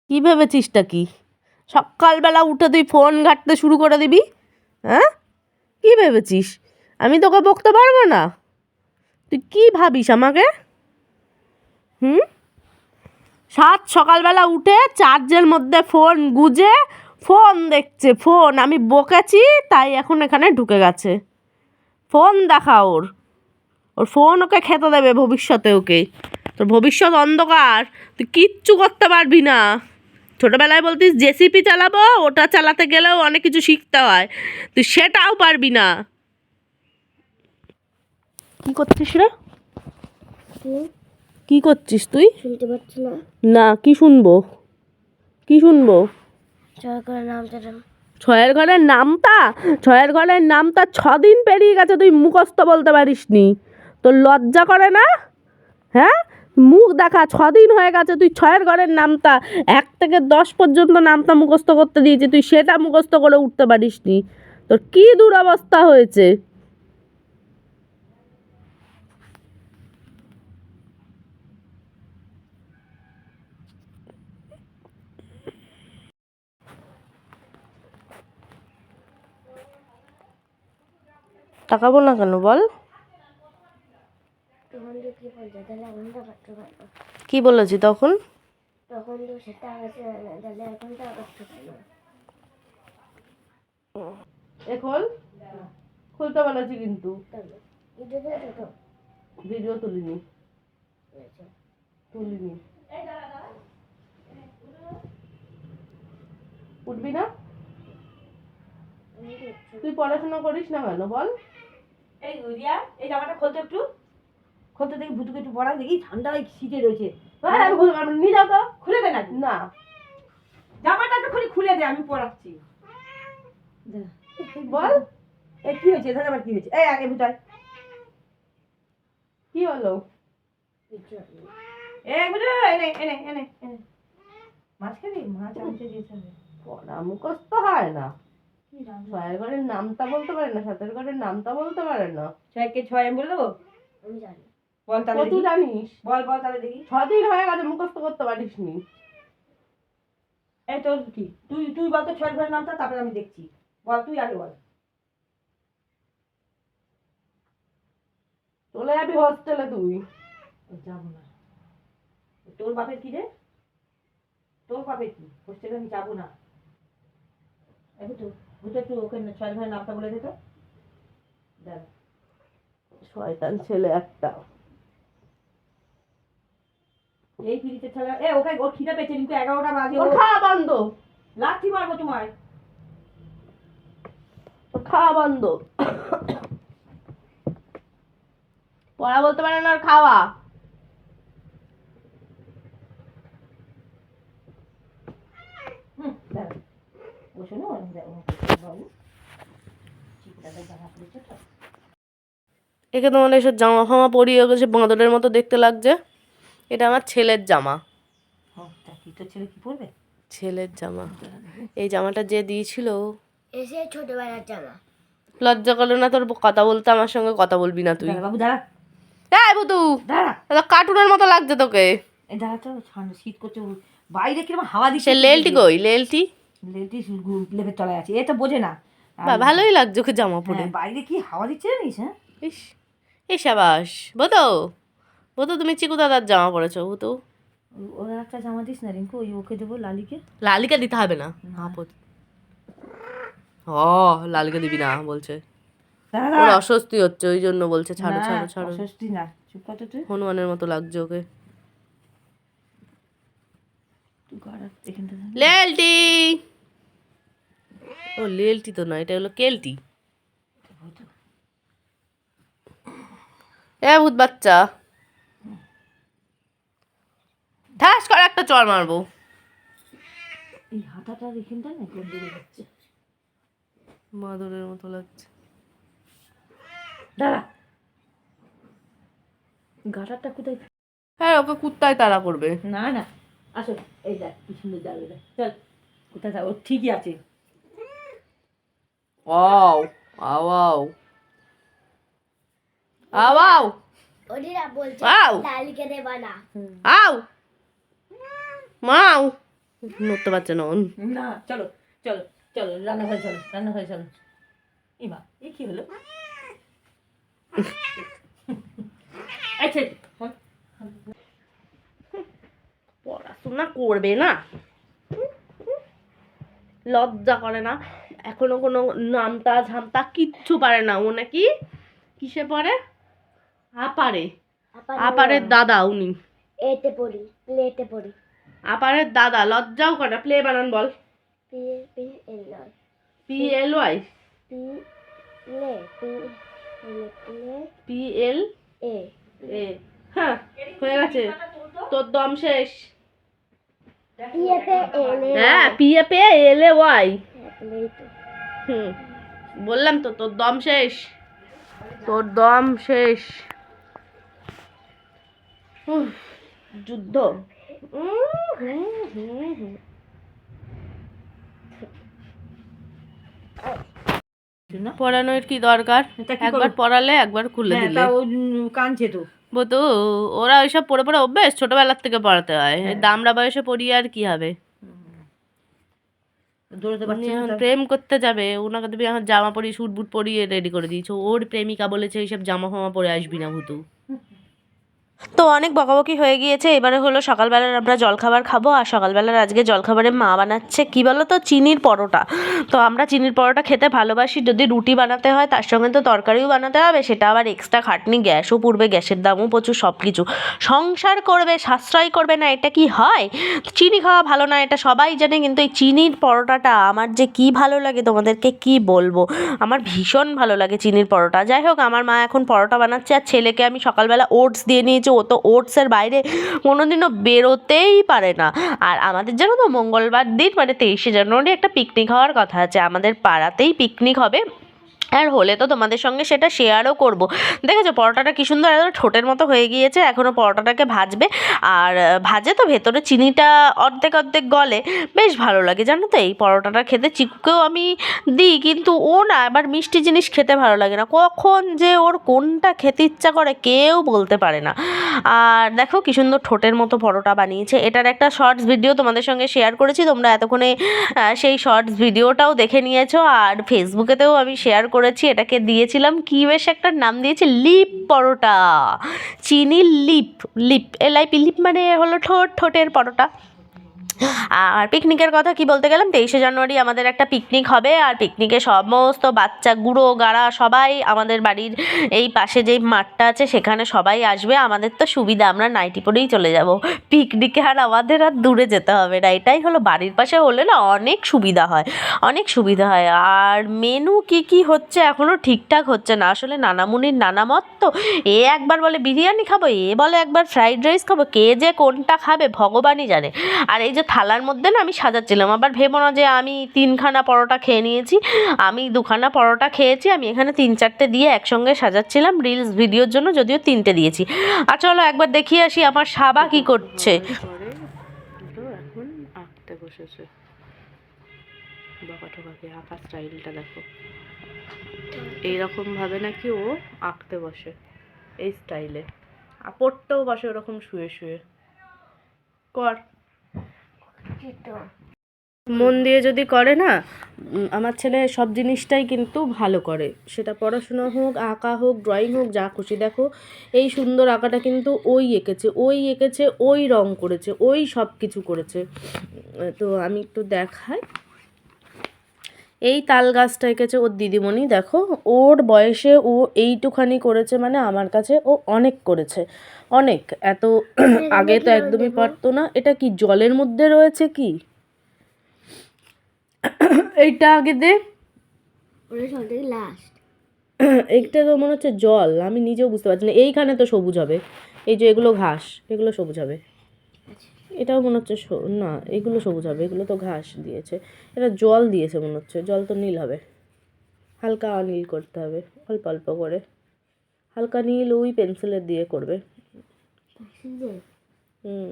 কি ভেবেছিসটা কি? সকালবেলা উঠে তুই ফোন ঘাঁটতে শুরু করে দিবি? হ্যাঁ, কি ভেবেছিস আমি তোকে বকতে পারবো না? তুই কি ভাবিস আমাকে? সকালবেলা উঠে চার্জের মধ্যে ফোন গুজে ফোন দেখছে। ফোন আমি বকেছি তাই এখন এখানে ঢুকে গেছে। ফোন দেখা ওর ফোন ওকে খেতে দেবে ভবিষ্যতে। ওকে তোর ভবিষ্যৎ অন্ধকার, তুই কিচ্ছু করতে পারবি না। ছোটোবেলায় বলতিস জেসিপি চালাবো, ওটা চালাতে গেলেও অনেক কিছু শিখতে হয়, তুই সেটাও পারবি না। কি করছিস রে? কি করছিস তুই? শুনতে পাচ্ছ না? না, কি শুনবো? কি শুনবো? ছয়ের ঘরের নামটা, ছয়ের ঘরের নামটা 6 দিন পেরিয়ে গেছে, তুই মুখস্থ বলতে পারিস নি? তোর লজ্জা করে না? হ্যাঁ, মুখ দেখা 6 দিন হয়ে গেছে, তুই ছয়ের ঘরের নামটা 1 থেকে 10 পর্যন্ত নামটা মুখস্থ করতে দিয়েছি, তুই সেটা মুখস্থ করে উঠতে পারিস নি। তোর কি দুরবস্থা হয়েছে? তাকাবো না কেন বল? কি বলেছি তখন? এখন খুলতে বলেছি কিন্তু ভিডিও তুলিনি। উঠবি না? তুই পড়াশোনা করিস না কেন বল? এই রিয়া, এই জামাটা খোলতো একটু, খোলতে দেখি ভুতুকে একটু পড়া দেখি, ঠান্ডা শীতে রয়েছে। নিয়ে যাও তো। খুলে দে না। না, জামাটা একটু খুলে দে, আমি পড়াচ্ছি। বল এই কি হয়েছে? দাদা আবার কি হয়েছে? এই আগে ভুতাই। কি হলো? এই বুঝো, এনে এনে এনে এনে মাছ খাবি? মাছ আনতে দিয়েছে। পড়া মুখস্থ হয় না। ছয়ের ঘরের নামটা বলতে পারে না, সাতের ঘরের নামটা বলতে পারে না। 6 কে 6 আমি বলে দেবো? আমি জানি। বল তাহলে তুই জানিস? বল বল তাহলে দেখি। 6 দিন হয়ে গেছে মুখস্থ করতে পারিস নি। এই তোর কি? তুই তুই বল তো 6 ঘরের নামটা, তারপরে আমি দেখছি। বল তুই আগে বল। চলে যাবি হোস্টেলে তুই। যাবো না। তোর বাপের কি রে? তোর বাপের কি? হোস্টেলে আমি যাবো না। একটু ওকে 6 ঘরের নামটা বলে দে তো। দেখ শয়তান ছেলে একটা। এই পিড়িতে ছেলে ওকে, ওর খিদে পেয়েছে কিন্তু 11টা বাজে। ওর খাওয়া বন্ধ। লাঠি মারবো তোমায়। ওর খাওয়া বন্ধ। পড়া বলতে পারে না আর খাওয়া। ও শোনো বাবু, একে তোমার এসব জামা ফামা পরিয়ে গেছে, বাঁদরের মতো দেখতে লাগছে। এটা আমার ছেলের জামা। তোর ছেলে কি পরবে? ছেলের জামা। এই জামাটা যে দিয়েছিল, এসে ছোটবেলার জামা। লজ্জা করলো না তোর কথা বলতে? আমার সঙ্গে কথা বলবি না তুই। বাবু দাঁড়া। এই বুতু, দাঁড়া। কার্টুনের মতো লাগছে তোকে। এই দাঁড়া তো, শীত করছে, বাইরে কিরকম হাওয়া দিচ্ছে। লেলটি কই? লেলটি লেপের তলায় আছে, এ তো বোঝে না। ভালোই লাগছে ওকে জামা পরে। বাইরে কি হাওয়া দিচ্ছে জানিস? হ্যাঁ, ইস, এই সাবাস বুতু। বুতু তুমি চিকু দাদার জামা পরেছো বুতু। ওর একটা জামা দিস না রিঙ্কু, ওকে দেবো লালিকে। লালিকা দিতে হবে না। লালিকা দিবি না বলছে। ওর অস্বস্তি হচ্ছে, ওই জন্য বলছে ছাড়ো ছাড়ো ছাড়ো। অস্বস্তি না, চুপ কর তুই। হনুমানের মতো লাগছে ওকে। এখানটা লেলটি। ও লেলটি তো না, এটা হলো কেলটি। এ ভূত বাচ্চা, ঠাস করে একটা চড় মারবো। এই হাতাটার এখানটা না কোন দিকে যাচ্ছে, মাদুরের মতো লাগছে। দাঁড়া। গাটারটা কোথায়? হ্যাঁ, ওকে কুত্তায় তাড়া করবে। না না, আসো। এই দেখ কি সুন্দর যাবে। চল, কোথায় ও ঠিকই আছে। আও আও আও আও আও ওরা বলছে লালিকে দেবা না। আও মাও নড়তে পারছে না ওন। না চলো চলো চলো রান্নাঘরে চলো, রান্নাঘরে চলো। ইমা এ কি হলো? আচ্ছা পড়াশোনা করবে না, লজ্জা করে না, এখনো কোনো নামতা ঝামতা কিচ্ছু পারে না। ও নাকি কিসে পড়ে? আপারে, আপারের দাদা উনি। এতে পড়ি, প্লেতে পড়ি। আপারের দাদা, লজ্জাও করে না। প্লে বানান বল। P P L Y PLY P লে পি লে প্লে PL এ এ। হ্যাঁ হয়ে গেছে, তোর দম শেষ। পি এ পে এল এ হ্যাঁ PAPLAY। প্লেতে হুম, বললাম তো তোর দম শেষ, তোর দম শেষ। উফ, যুদ্ধ। পড়ানোর কি দরকার? তা কি একবার করবো? পড়ালে একবার খুলে হ্যাঁ দিলে। তা ও কাঁদছে তো। তো ওরা ওইসব পড়ে পড়ে অভ্যেস, ছোটবেলার থেকে পড়াতে হয়। এই দামড়া বয়সে পড়িয়ে আর কি হবে? দৌড়াতে উনি পারছে না এখন তার। প্রেম করতে যাবে, ওনাকে তুমি এখন জামা পরিয়ে স্যুট বুট পরিয়ে রেডি করে দিয়েছো। ওর প্রেমিকা বলেছে এইসব জামা ফামা পরে আসবি না ভুতু। তো অনেক বকাবকি হয়ে গিয়েছে, এবারে হলো সকালবেলার আমরা জলখাবার খাবো। আর সকালবেলার আজকে জলখাবারে মা বানাচ্ছে কি বলো তো, চিনির পরোটা। তো আমরা চিনির পরোটা খেতে ভালোবাসি, যদি রুটি বানাতে হয় তার সঙ্গে তো তরকারিও বানাতে হবে, সেটা আবার এক্সট্রা খাটনি, গ্যাসও পুড়বে, গ্যাসের দামও প্রচুর, সব কিছু। সংসার করবে, সাশ্রয় করবে না, এটা কি হয়? চিনি খাওয়া ভালো না এটা সবাই জানে, কিন্তু এই চিনির পরোটাটা আমার যে কি ভালো লাগে তোমাদেরকে কি বলবো। আমার ভীষণ ভালো লাগে চিনির পরোটা। যাই হোক, আমার মা এখন পরোটা বানাচ্ছে, আর ছেলেকে আমি সকালবেলা ওটস দিয়ে নিয়েছি। ও তো ওটসের বাইরে কোনোদিনও বেরোতেই পারে না। আর আমাদের জানো তো মঙ্গলবার দিন মানে 23শে জানুয়ারি একটা পিকনিক হওয়ার কথা আছে, আমাদের পাড়াতেই পিকনিক হবে। আর হলে তো তোমাদের সঙ্গে সেটা শেয়ারও করব। দেখেছো পরোটাটা কি সুন্দর একদম ঠোঁটের মতো হয়ে গিয়েছে। এখনও পরোটাটাকে ভাজবে, আর ভাজে তো ভেতরে চিনিটা অর্ধেক অর্ধেক গলে, বেশ ভালো লাগে জানো তো এই পরোটাটা খেতে। চিকুকেও আমি দিই, কিন্তু ও না আবার মিষ্টি জিনিস খেতে ভালো লাগে না, কখন যে ওর কোনটা খেতে ইচ্ছা করে কেউ বলতে পারে না। আর দেখো কি সুন্দর ঠোঁটের মতো পরোটা বানিয়েছে। এটার একটা শর্টস ভিডিও তোমাদের সঙ্গে শেয়ার করেছি, তোমরা এতক্ষণে সেই শর্টস ভিডিওটাও দেখে নিয়েছো। আর ফেসবুকেতেও আমি শেয়ার করেছি, এটাকে দিয়েছিলাম কি বেশ একটা নাম দিয়েছি, লিপ পরোটা। চিনি লিপ, লিপ LIP, লিপ মানে হলো ঠোঁট, ঠোঁটের পরোটা। আর পিকনিকের কথা কি বলতে গেলাম, 23শে জানুয়ারি আমাদের একটা পিকনিক হবে। আর পিকনিকে সমস্ত বাচ্চা গুঁড়ো গাড়া সবাই আমাদের বাড়ির এই পাশে যেই মাঠটা আছে সেখানে সবাই আসবে। আমাদের তো সুবিধা, আমরা নাইটি পরেই চলে যাব পিকনিকে, আর আমাদের আর দূরে যেতে হবে না। এটাই হলো, বাড়ির পাশে হলে না অনেক সুবিধা হয়, অনেক সুবিধা হয়। আর মেনু কি কি হচ্ছে এখনও ঠিকঠাক হচ্ছে না, আসলে নানামুনির নানা মত তো। এ একবার বলে বিরিয়ানি খাবো, এ বলে একবার ফ্রাইড রাইস খাবো, কে যে কোনটা খাবে ভগবানই জানে। আর এই যে থালার মধ্যে না আমি সাজাচ্ছিলাম, আবার ভেবো না যে আমি 3খানা পরোটা খেয়ে নিয়েছি, আমি 2খানা পরোটা খেয়েছি। আমি এখানে 3-4টে দিয়ে একসঙ্গে সাজাচ্ছিলাম রিলস ভিডিওর জন্য, যদিও 3টে দিয়েছি। আর চলো একবার দেখিয়ে আসি আমার সাবা কি করছে। এখন আঁকতে বসেছে, বকাঠকাকে আঁকা স্টাইলটা দেখো, এইরকম ভাবে নাকি ও আঁকতে বসে, এই স্টাইলে। আর পড়তেও বসে ওরকম শুয়ে শুয়ে। কর, মন দিয়ে যদি করে না, আমার ছেলে সব জিনিসটাই কিন্তু ভালো করে, সেটা পড়াশোনা হোক, আঁকা হোক, ড্রয়িং হোক, যা খুশি। দেখো এই সুন্দর আঁকাটা কিন্তু ওই এঁকেছে, ওই এঁকেছে, ওই রং করেছে, ওই সব কিছু করেছে। তো আমি একটু দেখাই, এই তাল গাছটা এঁকেছে ওর দিদিমণি। দেখো ওর বয়সে ও এইটুখানি করেছে, মানে আমার কাছে ও অনেক করেছে, অনেক। এত আগে তো একদমই পারতো না। এটা কি জলের মধ্যে রয়েছে কি? এইটা আগে দে, লাস্ট এইটা তো মনে হচ্ছে জল, আমি নিজেও বুঝতে পারছি না। এইখানে তো সবুজ হবে, এই যে এগুলো ঘাস, এগুলো সবুজ হবে। এটাও মনে হচ্ছে না, এগুলো সবুজ হবে, এগুলো তো ঘাস দিয়েছে। এটা জল দিয়েছে মনে হচ্ছে, জল তো নীল হবে, হালকা নীল করতে হবে, অল্প অল্প করে হালকা নীল ওই পেন্সিলের দিয়ে করবে। হুম